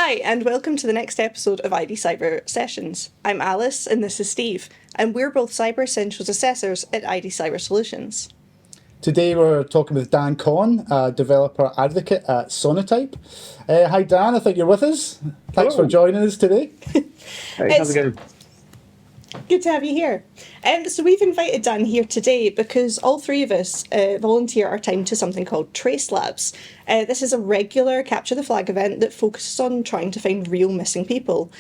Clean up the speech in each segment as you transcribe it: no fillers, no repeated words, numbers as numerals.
Hi, and welcome to the next episode of ID Cyber Sessions. I'm Alice, and this is Steve, and we're both Cyber Essentials Assessors at ID Cyber Solutions. Today we're talking with Dan Conn, a developer advocate at Sonatype. Hi Dan, I think you're with us. Thanks for joining us today. Hey, how's it going? Good to have you here. So we've invited Dan here today because all three of us volunteer our time to something called Trace Labs. This is a regular Capture the Flag event that focuses on trying to find real missing people.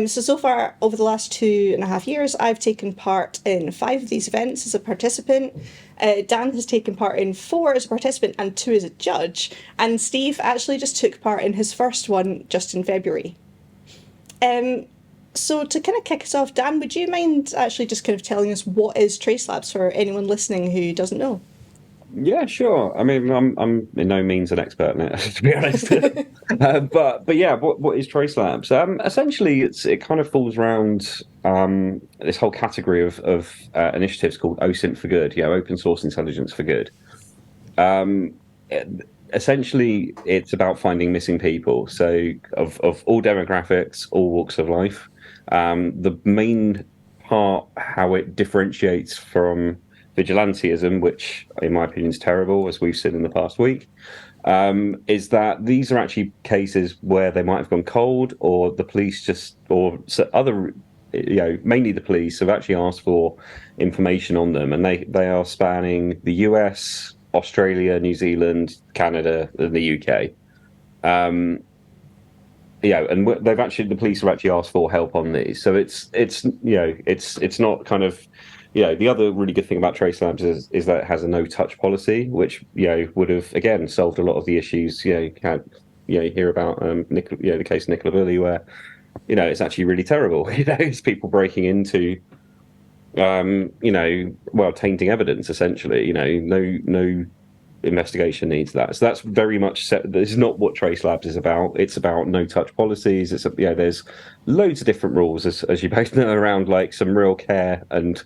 So far, over the last 2.5 years, I've taken part in 5 of these events as a participant. Dan has taken part in 4 as a participant and 2 as a judge. And Steve actually just took part in his first one just in February. So to kind of kick us off, Dan, would you mind actually just kind of telling us what is Trace Labs for anyone listening who doesn't know? Yeah, sure. I mean, I'm in no means an expert in it, to be honest. But yeah, what is Trace Labs? Essentially, it kind of falls around this whole category of initiatives called OSINT for good. Open source intelligence for good. Essentially, it's about finding missing people. So of all demographics, all walks of life. The main part, how it differentiates from vigilantism, which in my opinion is terrible, as we've seen in the past week, is that these are actually cases where they might have gone cold, or the police mainly the police have actually asked for information on them, and they are spanning the US, Australia, New Zealand, Canada, and the UK. And the police have actually asked for help on these. So it's not kind of, the other really good thing about Trace Labs is that it has a no-touch policy, which would have again solved a lot of the issues. You hear about the case of Nicola Bulley, where it's actually really terrible. It's people breaking into tainting evidence, essentially. No investigation needs that. So that's very much set. This is not what Trace Labs is about. It's about no-touch policies. There's loads of different rules, as you both know, around like some real care and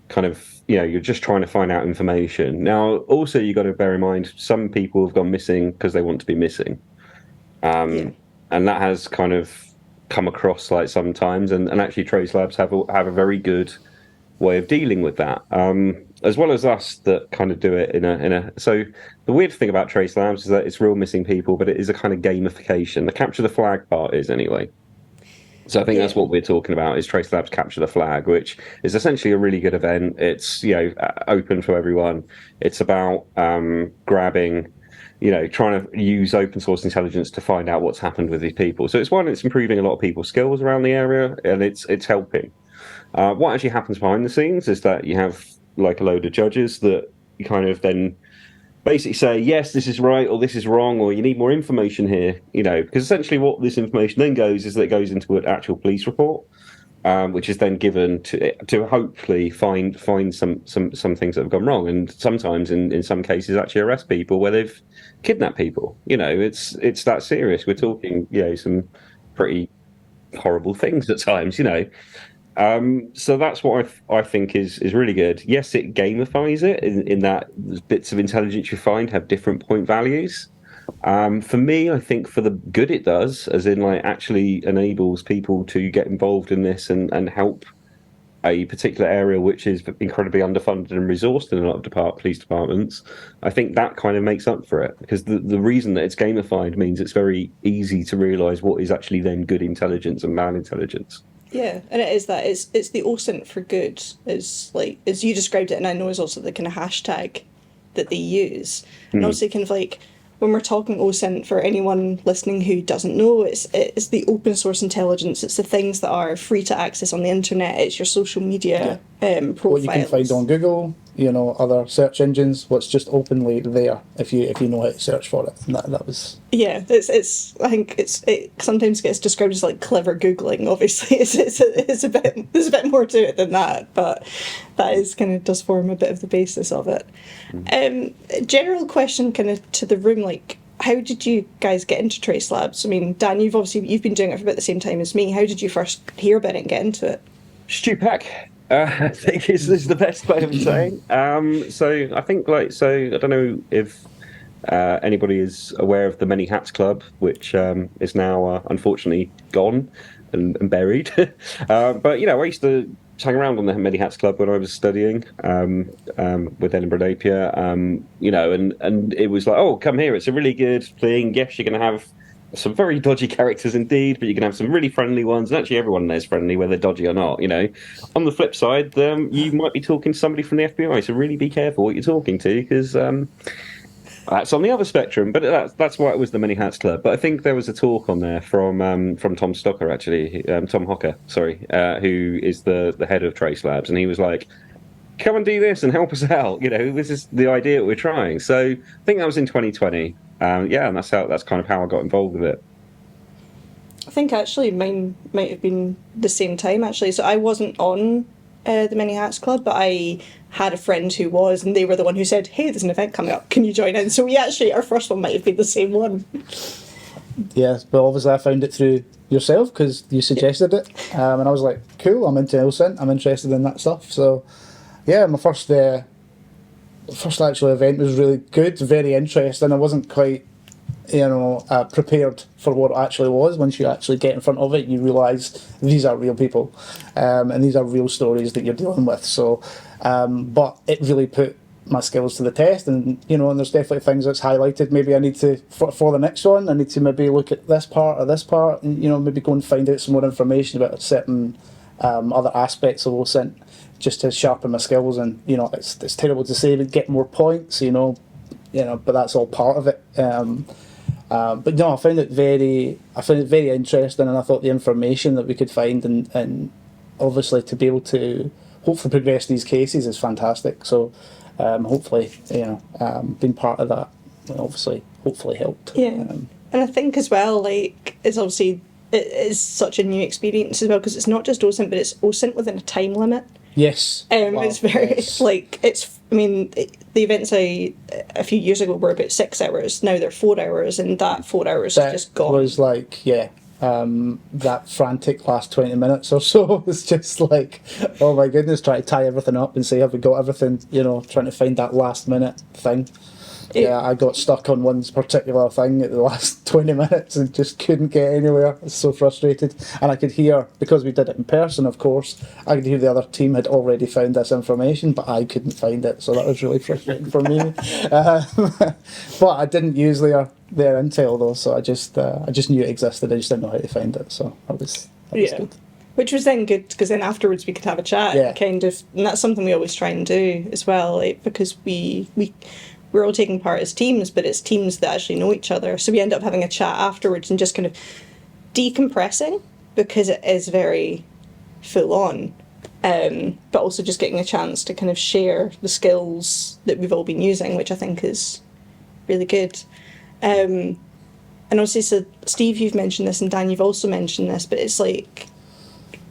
kind of, you're just trying to find out information. Now, also, you've got to bear in mind, some people have gone missing because they want to be missing. And that has kind of come across like sometimes, and actually Trace Labs have a very good way of dealing with that, as well as us that kind of do it in a. So the weird thing about Trace Labs is that it's real missing people, but it is a kind of gamification. The Capture the Flag part is, anyway. So I think that's what we're talking about, is Trace Labs Capture the Flag, which is essentially a really good event. It's open for everyone. It's about grabbing, trying to use open source intelligence to find out what's happened with these people. So it's improving a lot of people's skills around the area, and it's helping. What actually happens behind the scenes is that you have like a load of judges that you kind of then basically say, yes, this is right, or this is wrong, or you need more information here, because essentially what this information then goes is that it goes into an actual police report, which is then given to hopefully find some things that have gone wrong, and sometimes in some cases actually arrest people where they've kidnapped people. It's that serious. We're talking some pretty horrible things at times. So that's what I think is really good. Yes, it gamifies it in that bits of intelligence you find have different point values. For me, I think for the good it does, as in like actually enables people to get involved in this and help a particular area which is incredibly underfunded and resourced in a lot of police departments. I think that kind of makes up for it, because the reason that it's gamified means it's very easy to realise what is actually then good intelligence and bad intelligence. Yeah, and it is that. It's the OSINT for good, is like, as you described it, and I know is also the kind of hashtag that they use. And also kind of like, when we're talking OSINT, for anyone listening who doesn't know, it's the open source intelligence. It's the things that are free to access on the internet. It's your social media profiles. What you can find on Google, other search engines, what's just openly there if you know how to search for it. And that was. Yeah, it's. I think it sometimes gets described as like clever Googling. Obviously, it's a bit. There's a bit more to it than that, but that is kind of does form a bit of the basis of it. General question, kind of to the room, like, how did you guys get into Trace Labs? I mean, Dan, you've been doing it for about the same time as me. How did you first hear about it and get into it? Stupac, I think is the best way of saying. So I think I don't know if anybody is aware of the Many Hats Club, which is now unfortunately gone and buried. But I used to hang around on the Many Hats Club when I was studying with Edinburgh Napier. And it was like, oh, come here, it's a really good thing. Yes, you're going to have some very dodgy characters indeed, but you can have some really friendly ones. And actually, everyone there's friendly, whether dodgy or not. On the flip side, you might be talking to somebody from the FBI, so really be careful what you're talking to, because that's on the other spectrum. But that's why it was the Many Hats Club. But I think there was a talk on there from Tom Stocker, actually, Tom Hocker, sorry, who is the head of Trace Labs, and he was like, come and do this and help us out. This is the idea that we're trying. So I think that was in 2020. And that's kind of how I got involved with it. I think actually mine might have been the same time, actually. So I wasn't on the Many Hats Club, but I had a friend who was, and they were the one who said, hey, there's an event coming up, can you join in? So our first one might have been the same one. Yes, but obviously I found it through yourself because you suggested it, and I was like, cool, I'm into OSINT, I'm interested in that stuff. So yeah, my first actual event was really good, very interesting. I wasn't quite, prepared for what it actually was. Once you actually get in front of it, you realise these are real people, and these are real stories that you're dealing with. So, but it really put my skills to the test, and and there's definitely things that's highlighted. Maybe I need to, for the next one, I need to maybe look at this part or this part, and maybe go and find out some more information about certain other aspects of OSINT, just to sharpen my skills. And it's terrible to say, but get more points, but that's all part of it. But no, I found it very interesting, and I thought the information that we could find and obviously to be able to hopefully progress these cases is fantastic. So hopefully, being part of that hopefully helped. Yeah, and I think as well, it's obviously it is such a new experience as well, because it's not just OSINT, but it's OSINT within a time limit. Yes. Wow, it's very the events a few years ago were about 6 hours. Now they're 4 hours, and that 4 hours is just gone. That was that frantic last 20 minutes or so was just like, oh my goodness, trying to tie everything up and say, have we got everything, trying to find that last minute thing. Yeah, I got stuck on one particular thing at the last 20 minutes and just couldn't get anywhere. I was so frustrated. And I could hear, because we did it in person, of course, I could hear the other team had already found this information, but I couldn't find it. So that was really frustrating for me. But I didn't use their intel, though, so I just knew it existed. I just didn't know how to find it. So that was good. Which was then good, because then afterwards we could have a chat, and that's something we always try and do as well, because we're all taking part as teams, but it's teams that actually know each other. So we end up having a chat afterwards and just kind of decompressing, because it is very full on, but also just getting a chance to kind of share the skills that we've all been using, which I think is really good. And obviously, so Steve, you've mentioned this, and Dan, you've also mentioned this, but it's like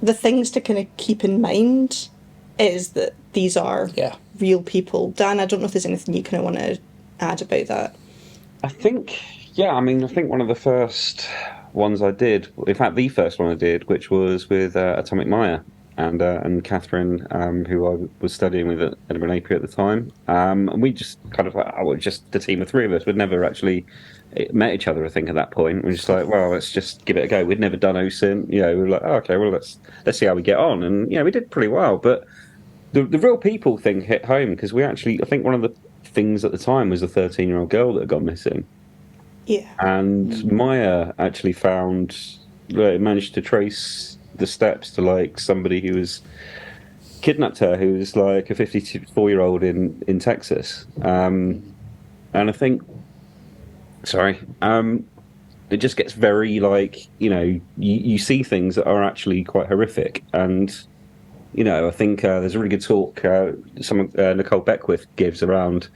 the things to kind of keep in mind is that these are real people. Dan, I don't know if there's anything you kind of want to add about that. I think one of the first ones I did, in fact, the first one I did, which was with Atomic Maya and Catherine, who I was studying with at Edinburgh Napier at the time. And we just kind of just the team of three of us. We'd never actually met each other, I think, at that point. We're just like, well, let's just give it a go. We'd never done OSINT. We were like, oh, okay, well, let's see how we get on. And, we did pretty well. But the real people thing hit home, because I think one of the things at the time was a 13-year-old girl that had gone missing. Yeah. And Maya actually managed to trace the steps to somebody who was kidnapped her, who was like a 54-year-old in Texas. And I think, it just gets very you see things that are actually quite horrific. And I think there's a really good talk Nicole Beckwith gives around,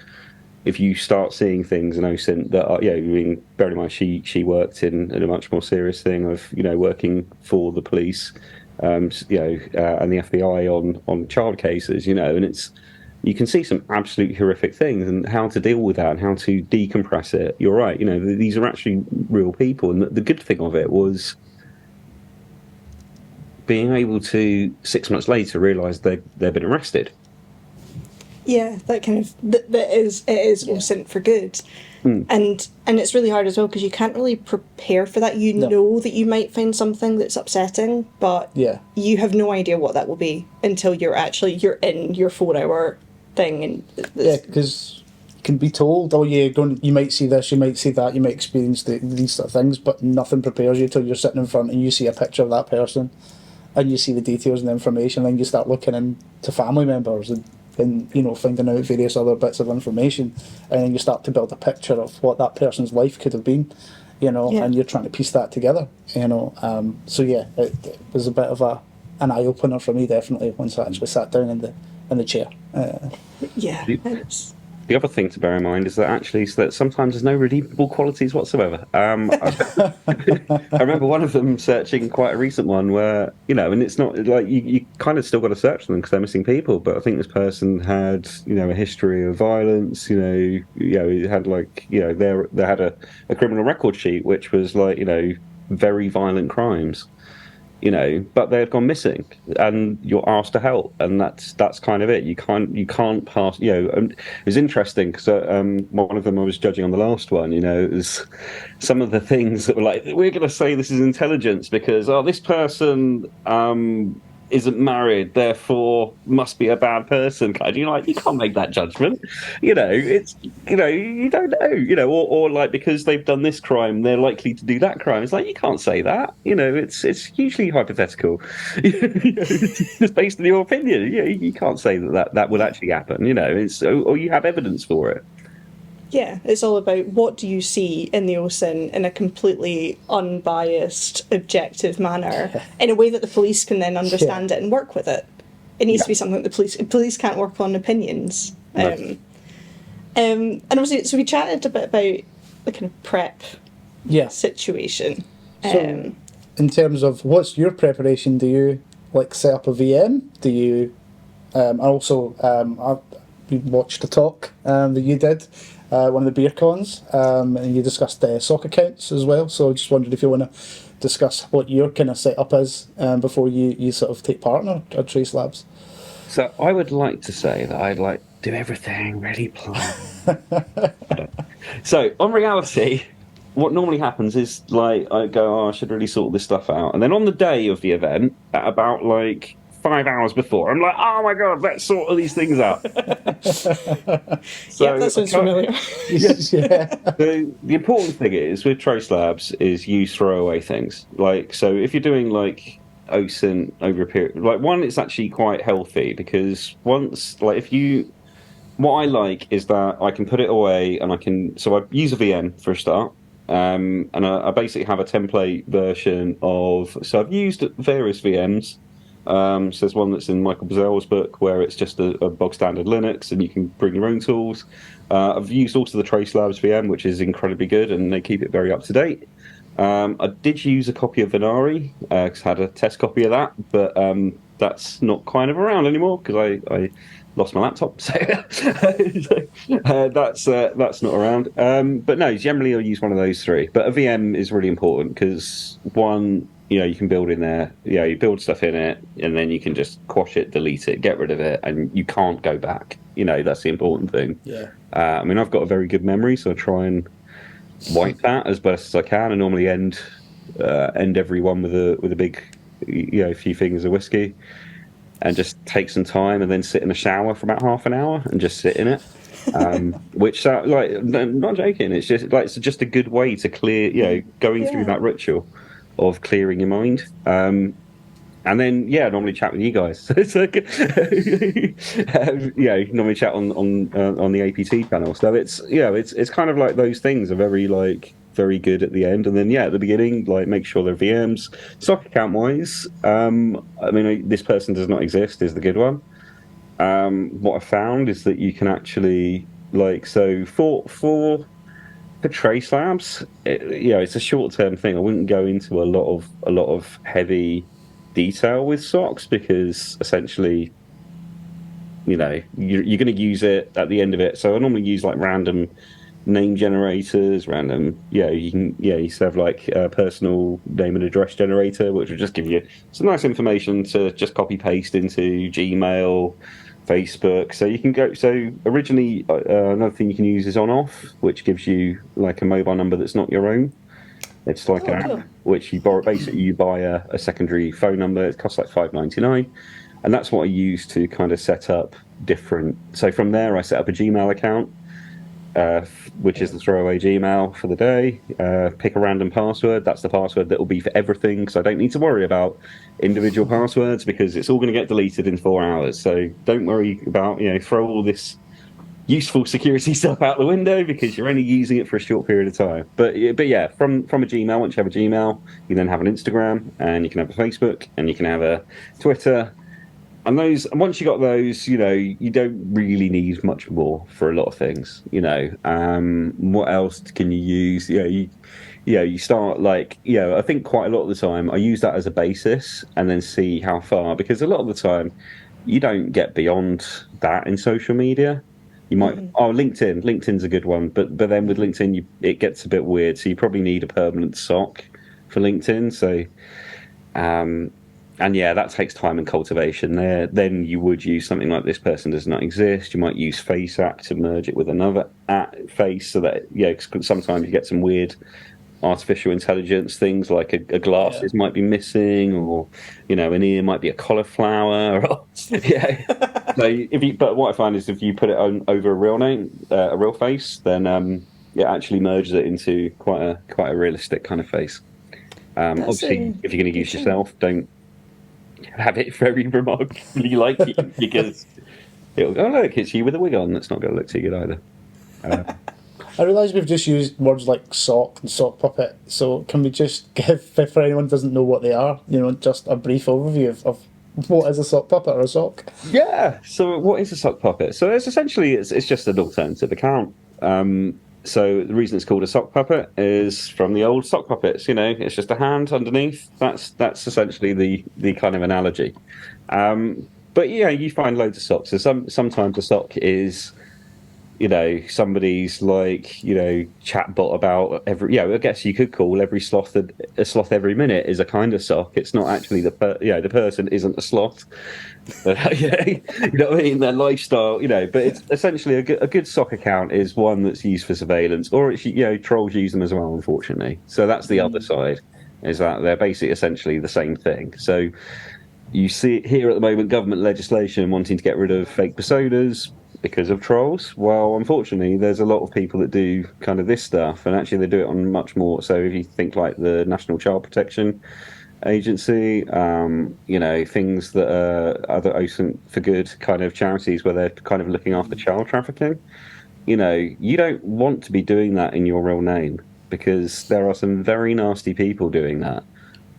if you start seeing things in OSINT that are, bearing in mind she worked in a much more serious thing of, working for the police, and the FBI on child cases, and you can see some absolutely horrific things, and how to deal with that and how to decompress it. You're right, these are actually real people, and the good thing of it was being able to 6 months later realise they've been arrested. Yeah, that kind of that is it is OSINT for good, and it's really hard as well because you can't really prepare for that. You No. know that you might find something that's upsetting, but Yeah. you have no idea what that will be until you're in your 4 hour thing, and Yeah, because you can be told, oh yeah, you might see this, you might see that, you might experience these sort of things, but nothing prepares you till you're sitting in front and you see a picture of that person, and you see the details and the information, and then you start looking into family members and finding out various other bits of information, and then you start to build a picture of what that person's life could have been, Yeah. and you're trying to piece that together, So yeah, it was a bit of an eye opener for me, definitely, once I actually sat down in the chair. Yeah, it's, The other thing to bear in mind is that actually, so that sometimes there's no redeemable qualities whatsoever. I remember one of them searching quite a recent one where, and it's not like you kind of still got to search them because they're missing people. But I think this person had, a history of violence. It had they had a criminal record sheet which was like, very violent crimes. But they had gone missing, and you're asked to help, and that's kind of it. You can't pass. And it was interesting because one of them I was judging on the last one. It was some of the things that were like, we're going to say this is intelligence because this person isn't married, therefore must be a bad person. You can't make that judgment. It's you don't know. Or like because they've done this crime, they're likely to do that crime. It's like you can't say that. It's hugely hypothetical. It's just based on your opinion. You can't say that will actually happen. Or you have evidence for it. yeah, it's all about what do you see in the OSINT in a completely unbiased, objective manner, in a way that the police can then understand it and work with it. It needs to be something that the police can't work on opinions. No. And obviously, so we chatted a bit about the kind of prep situation. So, in terms of what's your preparation, do you set up a VM? Do you also we watched a talk that you did, one of the beer cons, and you discussed sock accounts as well. So I just wondered if you want to discuss what your kind of setup is before you sort of take part in our Trace Labs. So I would like to say that I'd like to do everything really planned. So on reality, what normally happens is I go, I should really sort this stuff out, and then on the day of the event, at about 5 hours before, I'm like, oh my god, let's sort all these things out. Yeah, that sounds familiar. Yeah. The important thing is with Trace Labs is you throw away things. So if you're doing OSINT over a period, one, it's actually quite healthy because once what I like is that I can put it away and I use a VM for a start. And I basically have a template version so I've used various VMs. So there's one that's in Michael Bazell's book where it's just a bog standard Linux and you can bring your own tools. I've used also the Trace Labs VM, which is incredibly good and they keep it very up to date. I did use a copy of Venari because I had a test copy of that, but that's not kind of around anymore because I lost my laptop, so that's not around. But no, generally I'll use one of those three. But a VM is really important because one, you can build in there. You build stuff in it, and then you can just quash it, delete it, get rid of it, and you can't go back. That's the important thing. Yeah. I've got a very good memory, so I try and wipe that as best as I can. I normally end every one with a big, few fingers of whiskey, and just take some time, and then sit in a shower for about half an hour and just sit in it. Which, not joking, it's just a good way to clear, going through that ritual of clearing your mind. And then, I normally chat with you guys. Normally chat on the APT channel. So it's kind of like those things are very good at the end. And then, at the beginning, make sure they're VMs. Stock account wise, this person does not exist is the good one. What I found is that you can actually, for Trace Labs, it's a short-term thing. I wouldn't go into a lot of heavy detail with socks because essentially, you're going to use it at the end of it. So I normally use random name generators, you used to have a personal name and address generator, which will just give you some nice information to just copy paste into Gmail Facebook. So you can go. So originally, another thing you can use is on off, which gives you like a mobile number that's not your own. It's like an cool. app which you borrow. Basically, you buy a secondary phone number. It costs like $5.99, and that's what I use to kind of set up different. So from there, I set up a Gmail account, which is the throwaway Gmail for the day. Pick a random password. That's the password that will be for everything, because I don't need to worry about individual passwords because it's all going to get deleted in 4 hours. So don't worry about, throw all this useful security stuff out the window because you're only using it for a short period of time. But yeah, from a Gmail, once you have a Gmail, you then have an Instagram, and you can have a Facebook, and you can have a Twitter. And once you got those, you don't really need much more for a lot of things. What else can you use? You start I think quite a lot of the time I use that as a basis and then see how far, because a lot of the time you don't get beyond that in social media. You might LinkedIn. LinkedIn's a good one, but then with LinkedIn, it gets a bit weird. So you probably need a permanent SOC for LinkedIn. So, and yeah, that takes time and cultivation. Then you would use something like this person does not exist. You might use FaceApp to merge it with another face, so that sometimes you get some weird artificial intelligence things, like a glasses might be missing, or an ear might be a cauliflower. Or, but what I find is if you put it over a real name, a real face, then it actually merges it into quite a realistic kind of face. Obviously, if you're going to use yourself, don't have it very remarkably like you, because it'll go, oh, look, it's you with a wig on. That's not going to look too good either. I realise we've just used words like sock and sock puppet, so can we just give, for anyone who doesn't know what they are, just a brief overview of what is a sock puppet or a sock? Yeah, so what is a sock puppet? So it's essentially, it's just an alternative account. So the reason it's called a sock puppet is from the old sock puppets, it's just a hand underneath. That's essentially the kind of analogy. But you find loads of socks. So sometimes a sock is somebody's chatbot about every. I guess you could call every sloth a sloth every minute is a kind of sock. It's not actually the person isn't a sloth. But, you know what I mean? Their lifestyle, but it's essentially a good sock account is one that's used for surveillance, or it's trolls use them as well, unfortunately. So that's the other side, is that they're basically essentially the same thing. So you see here at the moment government legislation wanting to get rid of fake personas because of trolls. Well, unfortunately, there's a lot of people that do kind of this stuff, and actually they do it on much more. So if you think like the National Child Protection Agency, things that are other OSINT for good kind of charities where they're kind of looking after child trafficking, you don't want to be doing that in your real name, because there are some very nasty people doing that,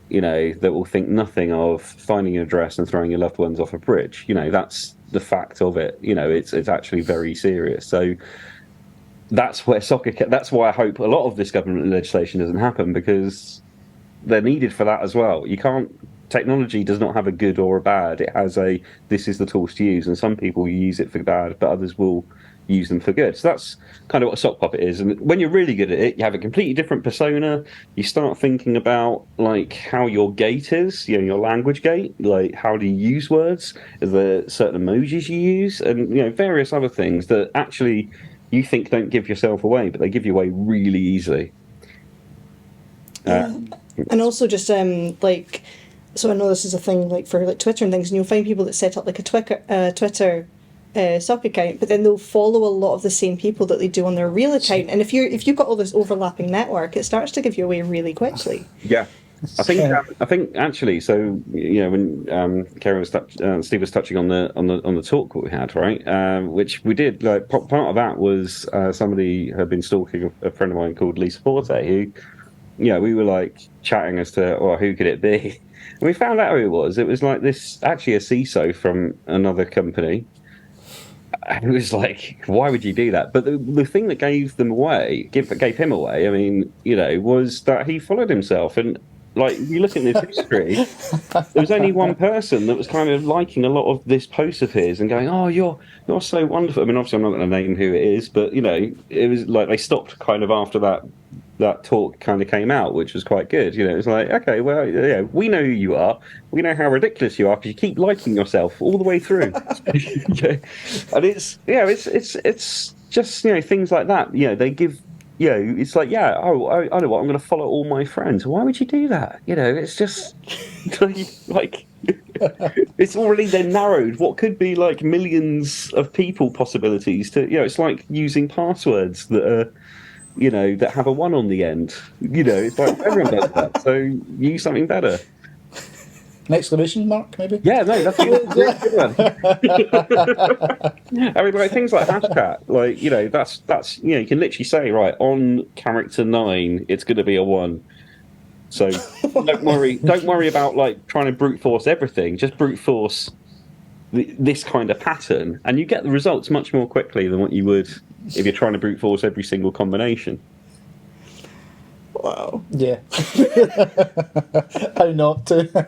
that will think nothing of finding your address and throwing your loved ones off a bridge. That's the fact of it. It's actually very serious. So that's where that's why I hope a lot of this government legislation doesn't happen, because they're needed for that as well. Technology does not have a good or a bad. It has this is the tools to use, and some people use it for bad, but others will use them for good. So that's kind of what a sock puppet is. And when you're really good at it, you have a completely different persona. You start thinking about how your gait is, your language gait, how do you use words? Is there certain emojis you use? And various other things that actually you think don't give yourself away, but they give you away really easily. And also just so I know this is a thing for Twitter and things, and you'll find people that set up a Twitter sock account, but then they'll follow a lot of the same people that they do on their real account. And if you've got all this overlapping network, it starts to give you away really quickly. Yeah. I think actually. So when Karen was Steve was touching on the talk that we had, right? Which we did. Part of that was somebody had been stalking a friend of mine called Lisa Forte, who, we were chatting as to who could it be, and we found out who it was. It was this actually a CISO from another company. And it was why would you do that? But the thing that gave him away, I mean, was that he followed himself. And you look at this history, there was only one person that was kind of liking a lot of this post of his and going, "Oh, you're so wonderful." I mean, obviously, I'm not going to name who it is, but it was they stopped kind of after that that talk kind of came out, which was quite good. You know, it's like, okay, well, yeah, we know who you are. We know how ridiculous you are because you keep liking yourself all the way through. Yeah. And it's just, you know, things like that. You know, they give, you know, it's like, yeah, oh, I know what, I'm going to follow all my friends. Why would you do that? You know, it's just like it's already then narrowed what could be like millions of people possibilities to, you know, it's like using passwords that are, you know, that have a one on the end. You know, it's like everyone does that. So use something better. An exclamation mark, maybe? Yeah, no, that's a good one. I mean, like things like hashtag, like, you know, that's you know, you can literally say, right, on character 9, it's going to be a 1. So don't worry about like trying to brute force everything. Just brute force this kind of pattern, and you get the results much more quickly than what you would if you're trying to brute force every single combination. Wow. Yeah. How not to?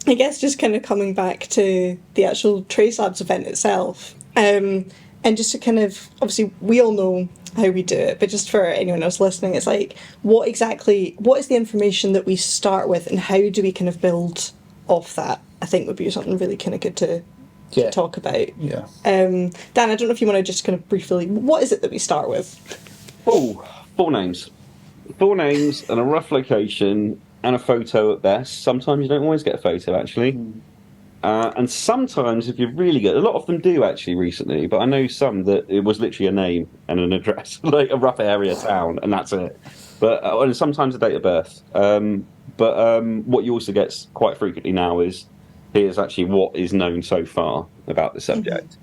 I guess just kind of coming back to the actual Trace Labs event itself, and just to kind of, obviously we all know how we do it, but just for anyone else listening, it's like, what is the information that we start with, and how do we kind of build off that? I think would be something really kind of good to talk about. Yeah. Dan, I don't know if you want to just kind of briefly, what is it that we start with? Oh, 4 names. 4 names and a rough location and a photo at best. Sometimes you don't always get a photo, actually. And sometimes, if you're really good, a lot of them do actually recently, but I know some that it was literally a name and an address, like a rough area town, and that's it. But and sometimes a date of birth. But what you also get quite frequently now is, here's actually what is known so far about the subject.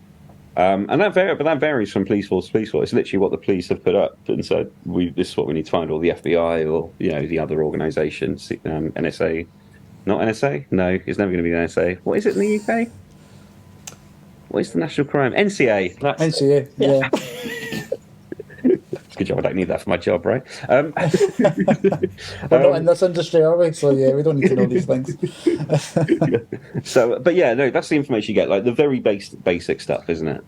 And that varies from police force to police force. It's literally what the police have put up and said, this is what we need to find, or the FBI, or, you know, the other organisations, NSA. Not NSA? No, it's never going to be the NSA. What is it in the UK? What is the national crime? NCA. That's NCA, yeah. It's a good job. I don't need that for my job, right? We're not in this industry, are we? So yeah, we don't need to know these things. So, but yeah, no, that's the information you get, like the very basic stuff, isn't it?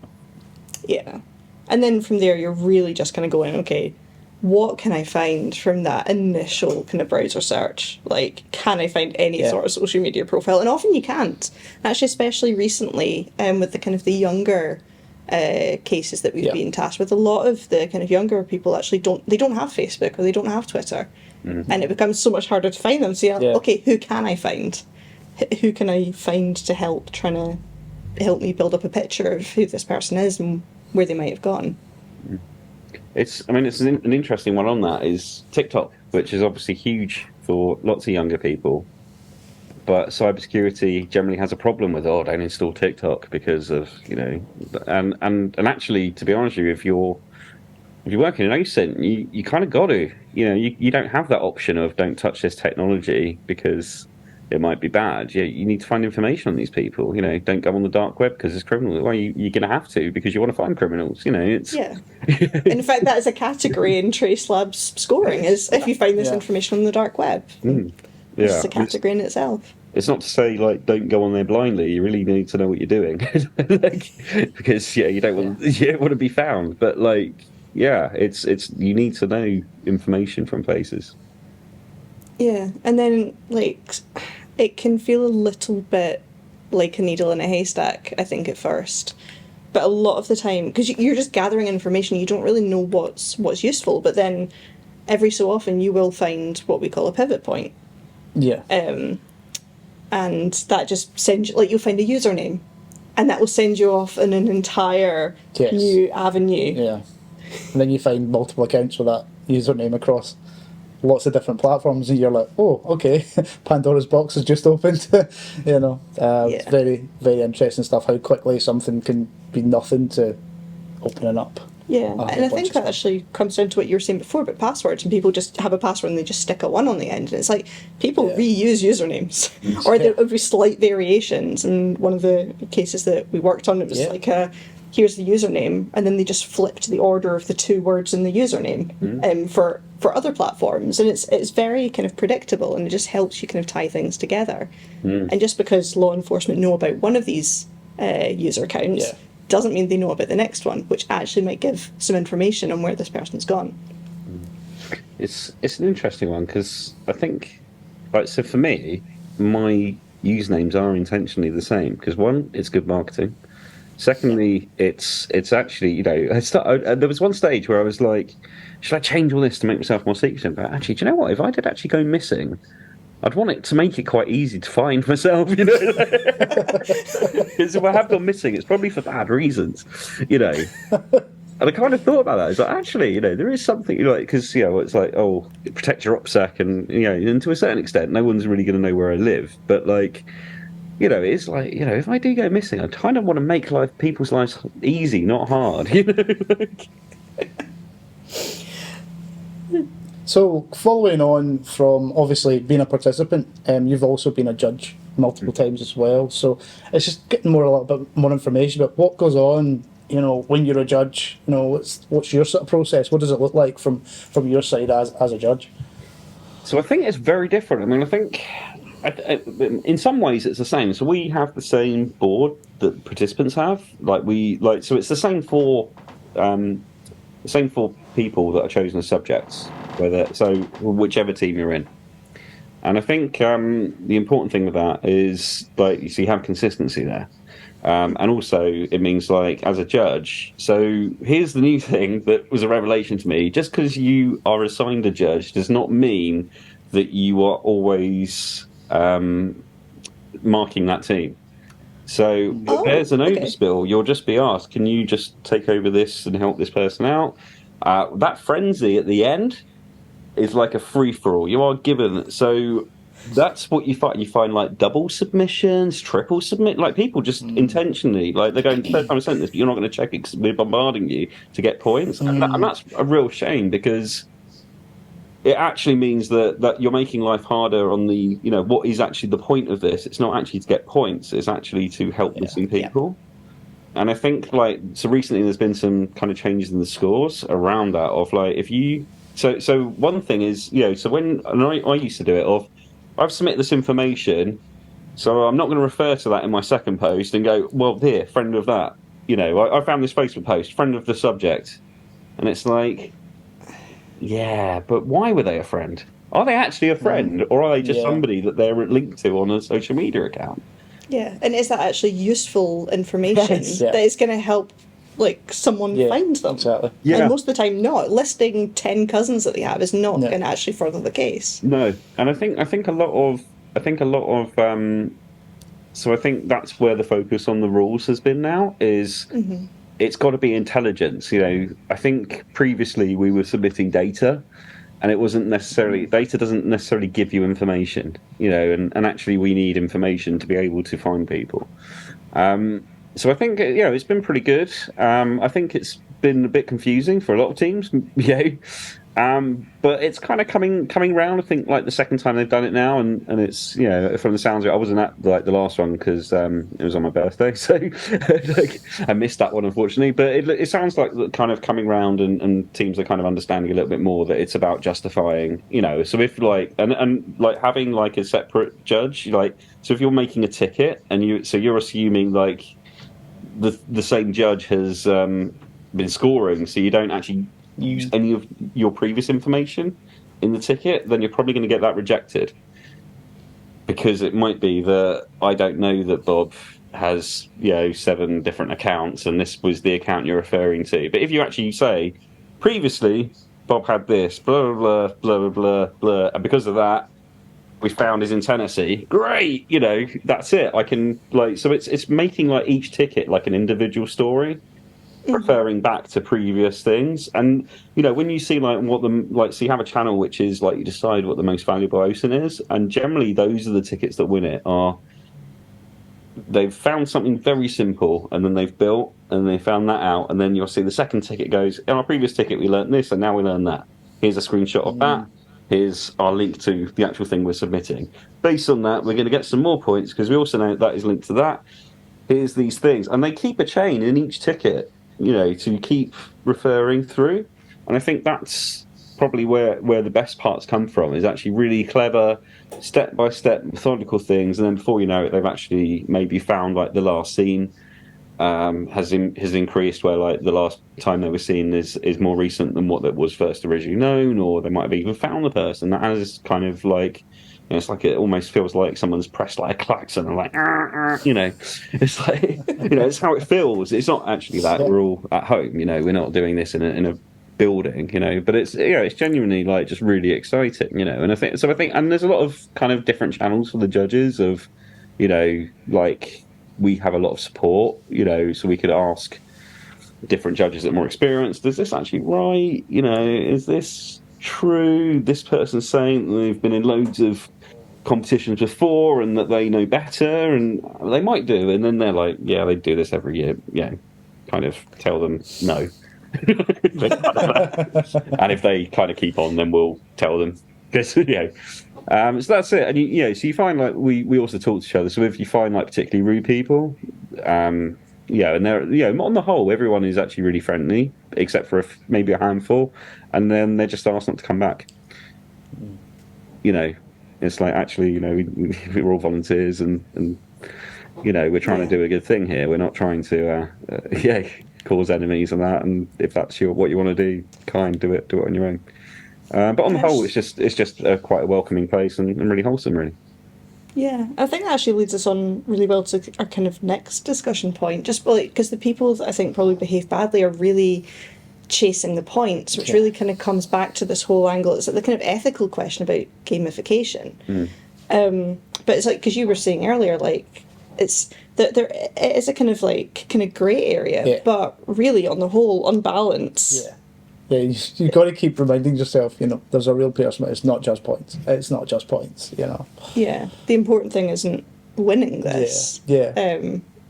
Yeah. And then from there, you're really just kind of going, okay, what can I find from that initial kind of browser search? Like, can I find any sort of social media profile? And often you can't. Actually, especially recently, with the kind of the younger cases that we've been tasked with, a lot of the kind of younger people actually don't have Facebook, or they don't have Twitter. And it becomes so much harder to find them. So okay, who can I find? Who can I find to help me build up a picture of who this person is and where they might have gone? It's an interesting one on that is TikTok, which is obviously huge for lots of younger people. But cybersecurity generally has a problem with, don't install TikTok because of, you know, and actually, to be honest with you, if you're working in OSINT, you kind of got to, you know, you don't have that option of don't touch this technology because it might be bad. You need to find information on these people. You know, don't go on the dark web because it's criminal. Well, you're going to have to because you want to find criminals. You know, it's In fact, that is a category in Trace Labs scoring, is if you find this information on the dark web. It's a category in itself. It's not to say like don't go on there blindly. You really need to know what you're doing, because you don't want to be found. But like, it's you need to know information from places. Yeah, and then like it can feel a little bit like a needle in a haystack, I think, at first. But a lot of the time, because you're just gathering information, you don't really know what's useful. But then every so often you will find what we call a pivot point. Yeah. And that just sends you, like, you'll find a username, and that will send you off in an entire new avenue. Yeah. And then you find multiple accounts with that username across lots of different platforms, and you're like, oh, okay, Pandora's box has just opened. You know, it's very, very interesting stuff, how quickly something can be nothing to opening up. Yeah, and I think that actually comes down to what you were saying before about passwords, and people just have a password and they just stick a 1 on the end, and it's like, people reuse usernames, or there would be slight variations. And one of the cases that we worked on, it was like, here's the username, and then they just flipped the order of the 2 words in the username for other platforms, and it's very kind of predictable, and it just helps you kind of tie things together. And just because law enforcement know about one of these user accounts doesn't mean they know about the next one, which actually might give some information on where this person's gone. It's an interesting one because I think, like, so for me, my usernames are intentionally the same because one, it's good marketing. Secondly, it's actually, there was one stage where I was like, should I change all this to make myself more secretive? But actually, do you know what? If I did actually go missing, I'd want it to make it quite easy to find myself, Because if I have gone missing, it's probably for bad reasons, And I kind of thought about that. It's like, actually, there is something, because, it's like, oh, protect your OPSEC, and to a certain extent, no one's really going to know where I live. But, it's like, if I do go missing, I kind of want to make people's lives easy, not hard, So, following on from obviously being a participant, you've also been a judge multiple times as well. So, it's just getting a little bit more information about what goes on, when you're a judge. What's your sort of process? What does it look like from your side as a judge? So, I think it's very different. I mean, I think in some ways it's the same. So, we have the same board that participants have. So it's the same for people that are chosen as subjects, whichever team you're in. And I think the important thing with that is you have consistency there, and also it means as a judge. So here's the new thing that was a revelation to me: just because you are assigned a judge does not mean that you are always marking that team. So if there's an overspill, you'll just be asked, can you just take over this and help this person out? That frenzy at the end is like a free-for-all. You are given... So that's what you find. You find double submissions, triple submit. People just intentionally, they're going, third time I sent this, but you're not going to check it because we're bombarding you to get points. And that's a real shame because it actually means that you're making life harder on the, what is actually the point of this? It's not actually to get points. It's actually to help missing people. Yeah. And I think so recently there's been some kind of changes in the scores around that of if you, so one thing is, so when, and I used to do it I've submitted this information, so I'm not going to refer to that in my second post and go, well, here, friend of that. I found this Facebook post, friend of the subject. And it's yeah, but why were they a friend? Are they actually a friend, or are they just somebody that they're linked to on a social media account? Yeah, and is that actually useful information that is going to help someone find them? Exactly. Yeah. And most of the time not. Listing 10 cousins that they have is not going to actually further the case. No, and I think a lot of so I think that's where the focus on the rules has been now is it's got to be intelligence. I think previously we were submitting data, and it wasn't necessarily data doesn't necessarily give you information. And actually we need information to be able to find people. So I think it's been pretty good. I think it's been a bit confusing for a lot of teams. But it's kind of coming round. I think the second time they've done it now, and it's from the sounds of it, I wasn't at the last one because it was on my birthday, so I missed that one unfortunately. But it sounds like kind of coming round, and teams are kind of understanding a little bit more that it's about justifying. So if and having a separate judge, so if you're making a ticket and you're assuming the same judge has been scoring, so you don't actually use any of your previous information in the ticket, then you're probably going to get that rejected. Because it might be that I don't know that Bob has 7 different accounts and this was the account you're referring to. But if you actually say, previously Bob had this, blah, blah, blah, blah, blah, blah, and because of that, we found his in Tennessee. Great, that's it. I can so it's making each ticket an individual story, referring back to previous things. And when you see what the so you have a channel which is you decide what the most valuable OSINT is, and generally those are the tickets that win it. They've found something very simple and then they've built and they found that out, and then you'll see the second ticket goes, in our previous ticket we learned this and now we learn that. Here's a screenshot of that. Here's our link to the actual thing we're submitting. Based on that, we're going to get some more points because we also know that is linked to that. Here's these things. And they keep a chain in each ticket, to keep referring through. And I think that's probably where the best parts come from, is actually really clever, step-by-step, methodical things. And then before you know it, they've actually maybe found the last scene has increased, where like the last time they were seen is more recent than what that was first originally known, or they might have even found the person. That has kind of like, it's like, it almost feels like someone's pressed like a klaxon and like, it's like, it's how it feels. It's not actually that. We're all at home, we're not doing this in a building, but it's, it's genuinely like just really exciting, and I think, and there's a lot of kind of different channels for the judges of, like, we have a lot of support, so we could ask different judges that are more experienced, is this actually right? Is this true? This person's saying they've been in loads of competitions before and that they know better, and they might do, and then they're like, yeah, they do this every year. Yeah, kind of tell them no. And if they kind of keep on, then we'll tell them. So that's it. And so you find like we also talk to each other. So if you find like particularly rude people, and they're on the whole, everyone is actually really friendly, except for maybe a handful, and then they're just asked not to come back. It's like, actually, we're all volunteers, and we're trying to do a good thing here. We're not trying to cause enemies and that. And if that's what you want to do, do it on your own. But on the whole, it's just quite a welcoming place and really wholesome, really. Yeah, I think that actually leads us on really well to our kind of next discussion point. Just because the people that I think probably behave badly are really chasing the points, which really kind of comes back to this whole angle. It's like the kind of ethical question about gamification. But it's like, because you were saying earlier, like, it's that there is a kind of grey area, but really on the whole, on balance. Yeah, you've got to keep reminding yourself, there's a real person. It's not just points. It's not just points, Yeah, the important thing isn't winning this.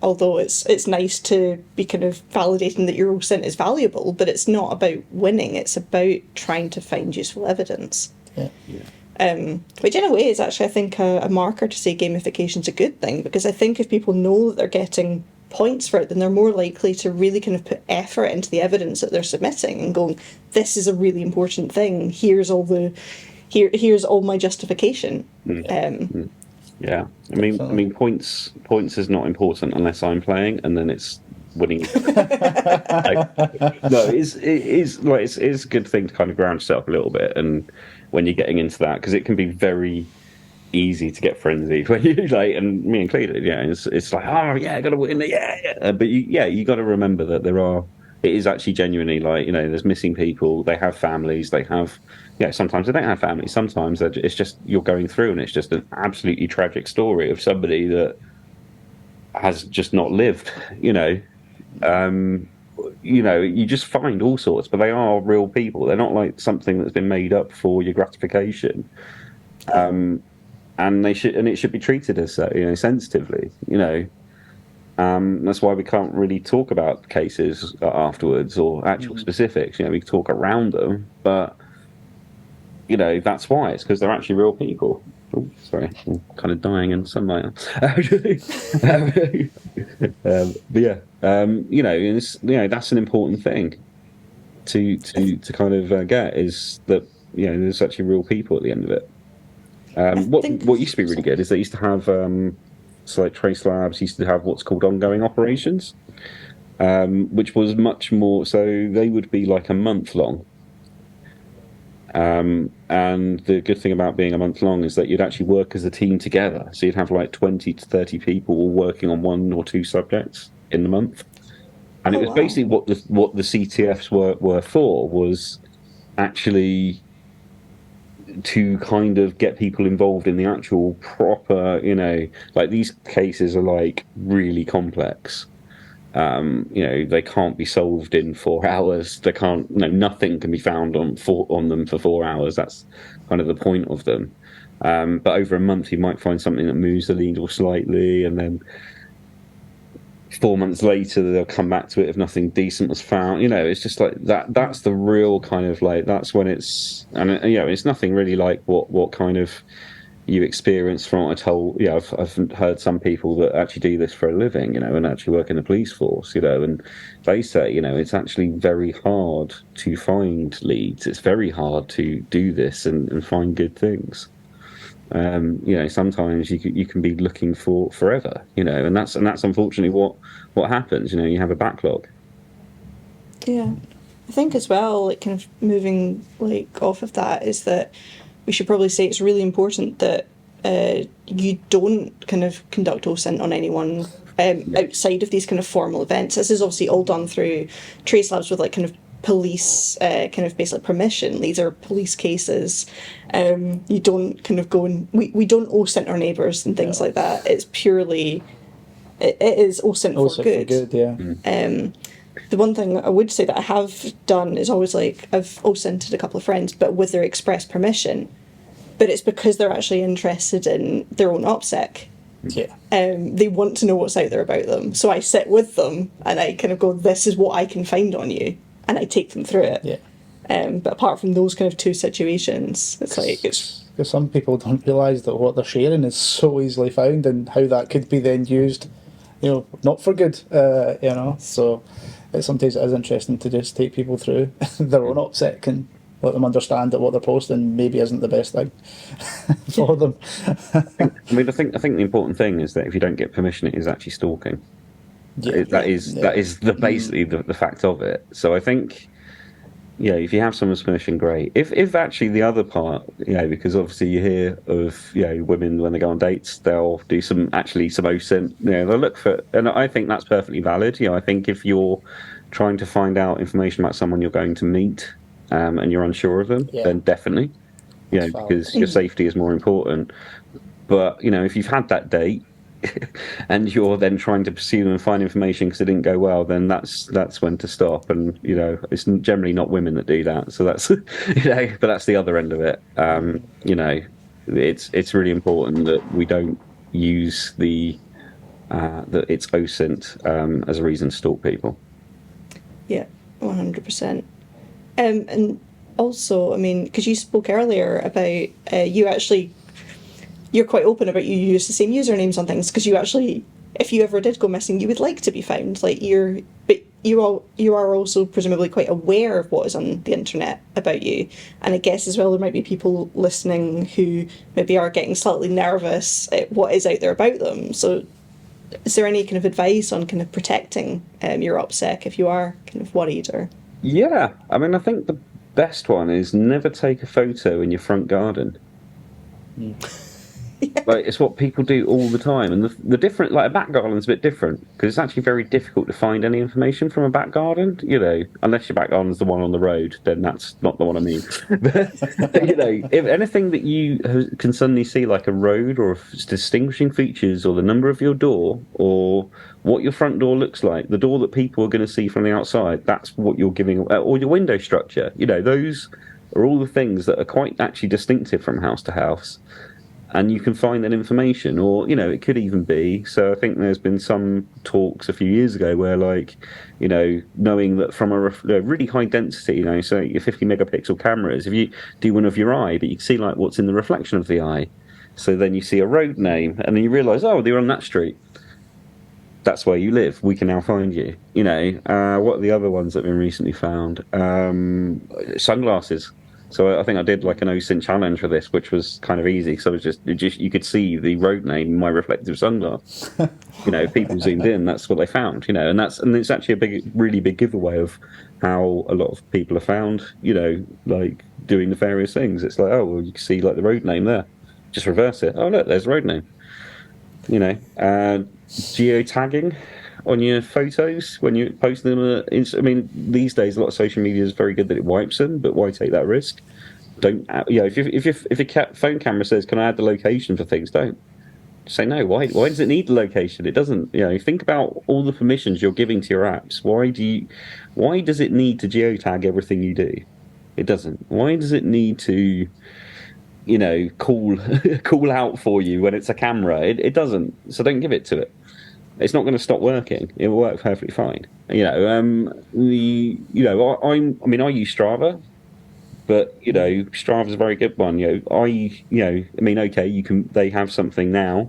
Although it's nice to be kind of validating that your OSINT is valuable, but it's not about winning. It's about trying to find useful evidence. Which in a way is actually, I think, a marker to say gamification's a good thing, because I think if people know that they're getting points for it, then they're more likely to really kind of put effort into the evidence that they're submitting and going, this is a really important thing. Here's all my justification. Yeah, I mean, points is not important unless I'm playing, and then it's winning. It is a good thing to kind of ground yourself a little bit, and when you're getting into that, because it can be very easy to get frenzied when you and me included. It's like, oh yeah, I gotta win, but you got to remember that it is actually genuinely there's missing people. They have families. They have sometimes they don't have families. Sometimes it's just you're going through, and it's just an absolutely tragic story of somebody that has just not lived. You just find all sorts, but they are real people. They're not like something that's been made up for your gratification. And it should be treated as so, sensitively. That's why we can't really talk about cases afterwards or actual specifics. We can talk around them, but that's why. It's because they're actually real people. Oh, sorry, I'm kind of dying in sunlight. But that's an important thing to kind of get, is that there's actually real people at the end of it. What used to be really good is they used to have Trace Labs used to have what's called ongoing operations, which was much more. So they would be like a month long. And the good thing about being a month long is that you'd actually work as a team together. So you'd have like 20 to 30 people all working on one or two subjects in the month. And it was basically what the CTFs were for, was actually to kind of get people involved in the actual proper, these cases are like really complex. They can't be solved in 4 hours. They can't. Nothing can be found on them for 4 hours. That's kind of the point of them. But over a month, you might find something that moves the needle slightly, and then 4 months later, they'll come back to it if nothing decent was found. It's just like that. That's the real kind of that's when it's, and it's nothing really like what kind of you experience from what I told. I've heard some people that actually do this for a living, and actually work in the police force, and they say, it's actually very hard to find leads. It's very hard to do this and find good things. Sometimes you can be looking for forever, and that's unfortunately what happens. You have a backlog. Yeah. I think as well, like kind of moving like off of that, is that we should probably say it's really important that you don't kind of conduct OSINT on anyone outside of these kind of formal events. This is obviously all done through trace labs with like kind of police kind of basically permission. These are police cases. You don't kind of go and we don't OSINT our neighbours and things like that. It's purely it is OSINT for good. Yeah. The one thing I would say that I have done is always like I've OSINTed a couple of friends, but with their express permission. But it's because they're actually interested in their own OPSEC. Yeah. They want to know what's out there about them. So I sit with them and I kind of go, this is what I can find on you. And I take them through it. Yeah. But apart from those kind of two situations, it's like... Because some people don't realise that what they're sharing is so easily found and how that could be then used, not for good, So sometimes it is interesting to just take people through their own OPSEC and let them understand that what they're posting maybe isn't the best thing for them. I think the important thing is that if you don't get permission, it is actually stalking. Yeah. That is basically the fact of it. So I think, if you have someone's permission, great. If actually the other part, because obviously you hear of women when they go on dates, they'll do some OSINT. They'll look for, and I think that's perfectly valid. I think if you're trying to find out information about someone you're going to meet, and you're unsure of them, then definitely, because your safety is more important. But if you've had that date and you're then trying to pursue them and find information because it didn't go well, then that's when to stop. And it's generally not women that do that. So that's but that's the other end of it. It's really important that we don't use that it's OSINT as a reason to stalk people. Yeah, 100%. And also, I mean, because you spoke earlier about you're quite open about you use the same usernames on things because you actually, if you ever did go missing, you would like to be found. Like but you are also presumably quite aware of what is on the internet about you. And I guess as well, there might be people listening who maybe are getting slightly nervous at what is out there about them. So is there any kind of advice on kind of protecting your OPSEC if you are kind of worried or... Yeah, I think the best one is never take a photo in your front garden. Like, it's what people do all the time, and the different, like, a back garden's a bit different because it's actually very difficult to find any information from a back garden. Unless your back garden's the one on the road, then that's not the one I mean. But, if anything that you can suddenly see, like a road or distinguishing features, or the number of your door, or what your front door looks like, the door that people are going to see from the outside, that's what you're giving, or your window structure. Those are all the things that are quite actually distinctive from house to house. And you can find that information, or it could even be. So I think there's been some talks a few years ago where, like, knowing that from a really high density, so your 50 megapixel cameras, if you do one of your eye, but you can see like what's in the reflection of the eye. So then you see a road name, and then you realise, oh, they're on that street. That's where you live. We can now find you. What are the other ones that have been recently found? Sunglasses. So I think I did like an OSINT challenge for this, which was kind of easy. So it was just you could see the road name in my reflective sunglass. If people zoomed in, that's what they found. And it's actually really big giveaway of how a lot of people are found. Like doing the various things. It's like, oh well, you can see like the road name there. Just reverse it. Oh look, there's the road name. Geotagging on your photos when you post them. These days a lot of social media is very good that it wipes them, but why take that risk? Don't. If your phone camera says, "Can I add the location for things?" Don't. Just say no. Why does it need the location? It doesn't. Think about all the permissions you're giving to your apps. Why does it need to geotag everything you do? It doesn't. Why does it need to call out for you when it's a camera? It doesn't. So don't give it to it. It's not going to stop working. It will work perfectly fine. I use Strava, but Strava's a very good one. Okay, they have something now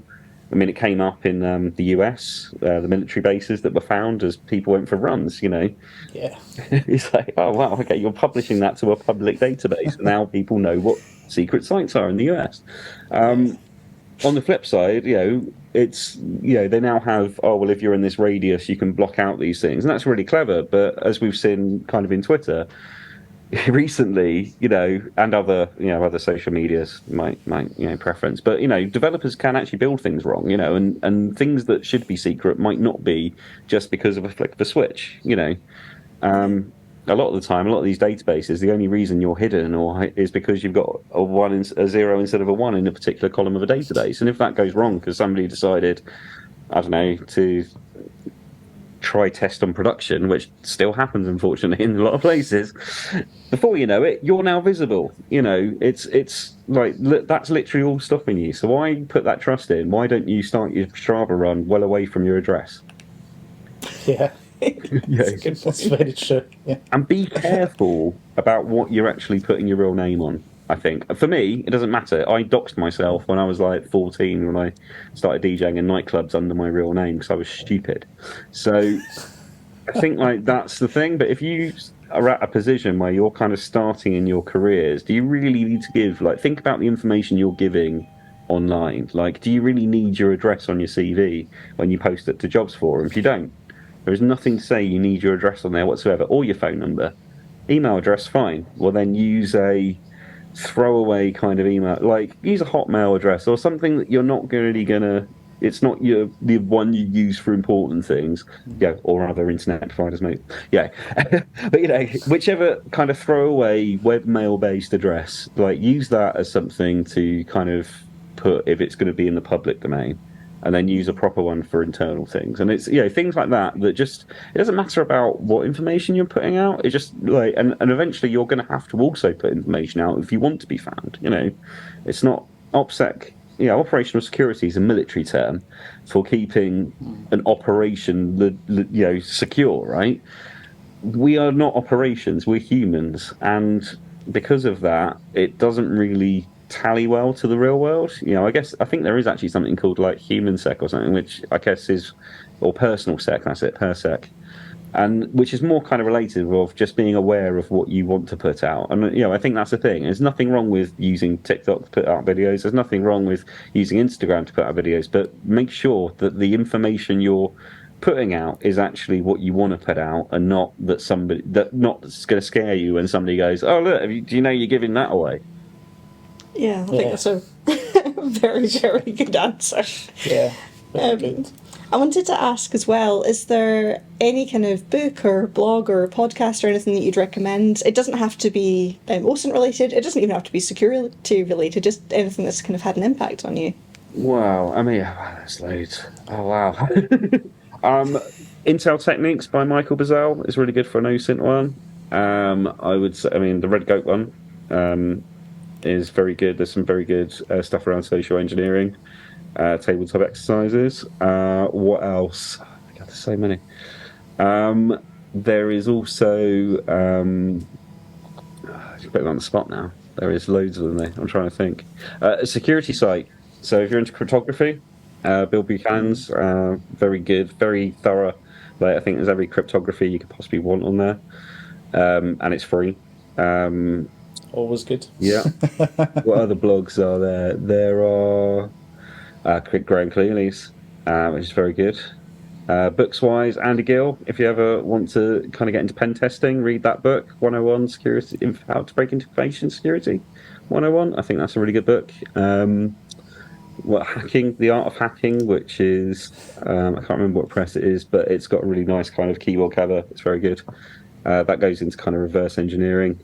I mean, it came up in the US, the military bases that were found as people went for runs. Yeah. It's like, oh wow, okay, you're publishing that to a public database. Now people know what secret sites are in the US. On the flip side, it's they now have, oh well, if you're in this radius, you can block out these things, and that's really clever. But as we've seen, kind of in Twitter recently, and other social medias might preference, but developers can actually build things wrong, and things that should be secret might not be just because of a flick of a switch. A lot of the time, a lot of these databases, the only reason you're hidden is because you've got a zero instead of a one in a particular column of a database. And if that goes wrong because somebody decided, I don't know, to try test on production, which still happens, unfortunately, in a lot of places, before you know it, you're now visible. It's like, that's literally all stopping you. So why put that trust in? Why don't you start your Strava run well away from your address? Yeah. That's very true. Yeah. And be careful about what you're actually putting your real name on. I think for me, it doesn't matter. I doxed myself when I was like 14 when I started DJing in nightclubs under my real name because I was stupid. So I think like that's the thing. But if you are at a position where you're kind of starting in your careers, do you really need to think about the information you're giving online? Like, do you really need your address on your CV when you post it to jobs forums? You don't. There is nothing to say you need your address on there whatsoever, or your phone number. Email address, fine. Well, then use a throwaway kind of email, like use a Hotmail address or something that you're not really gonna. It's not the one you use for important things, or other internet providers, mate. Yeah, but whichever kind of throwaway webmail-based address, like use that as something to kind of put if it's going to be in the public domain. And then use a proper one for internal things. And it's things like that just, it doesn't matter about what information you're putting out. It just like and eventually you're going to have to also put information out if you want to be found. It's not OPSEC. Operational security is a military term for keeping an operation secure, right? We are not operations, we're humans, and because of that, it doesn't really tally well to the real world. I think there is actually something called like human sec or something, which I guess is, or personal sec, that's it, per sec, and which is more kind of related of just being aware of what you want to put out. And I think that's the thing. There's nothing wrong with using TikTok to put out videos. There's nothing wrong with using Instagram to put out videos, but make sure that the information you're putting out is actually what you want to put out, and not that's going to scare you when somebody goes, oh look, do you know you're giving that away? Yeah, I think that's a very, very good answer. Yeah. Good. I wanted to ask as well, is there any kind of book or blog or podcast or anything that you'd recommend? It doesn't have to be OSINT related, it doesn't even have to be security related, just anything that's kind of had an impact on you. Wow, I mean, there's loads. Oh, wow. Intel Techniques by Michael Bazell is really good for an OSINT one. I would say, the Red Goat one is very good. There's some very good stuff around social engineering, tabletop exercises. What else? I got so many. There is also just put it on the spot now. There is loads of them there. I'm trying to think. A security site. So if you're into cryptography, Bill Buchanan's very good, very thorough. Like, I think there's every cryptography you could possibly want on there, and it's free. Always good. Yeah. What other blogs are there? There are Graham Cleely's, which is very good. Books wise, Andy Gill. If you ever want to kind of get into pen testing, read that book, 101 Security, How to Break Information Security 101. I think that's a really good book. Hacking, The Art of Hacking, which is I can't remember what press it is, but it's got a really nice kind of keyboard cover. It's very good. That goes into kind of reverse engineering.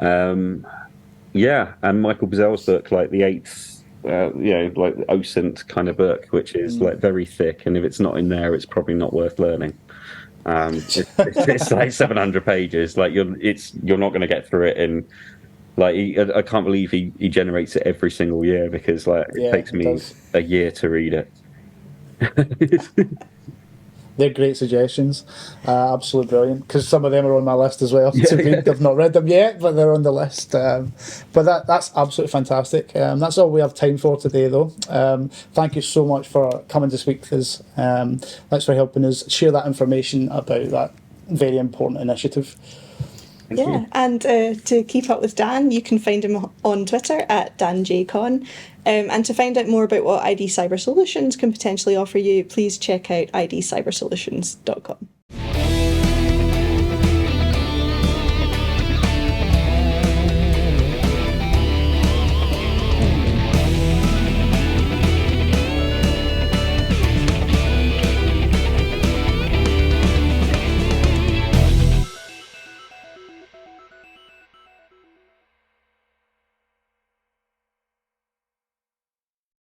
And Michael Bazell's book, like the eighth, like the OSINT kind of book, which is like very thick, and if it's not in there, it's probably not worth learning. It's like 700 pages. Like you're not going to get through it in. Like I can't believe he generates it every single year, because it takes me a year to read it. They're great suggestions. Absolutely brilliant. Because some of them are on my list as well to read. I've not read them yet, but they're on the list. But that's absolutely fantastic. That's all we have time for today, though. Thank you so much for coming to speak to us. Thanks for helping us share that information about that very important initiative. Yeah, and to keep up with Dan, you can find him on Twitter at Dan J. Conn. And to find out more about what ID Cyber Solutions can potentially offer you, please check out idcybersolutions.com.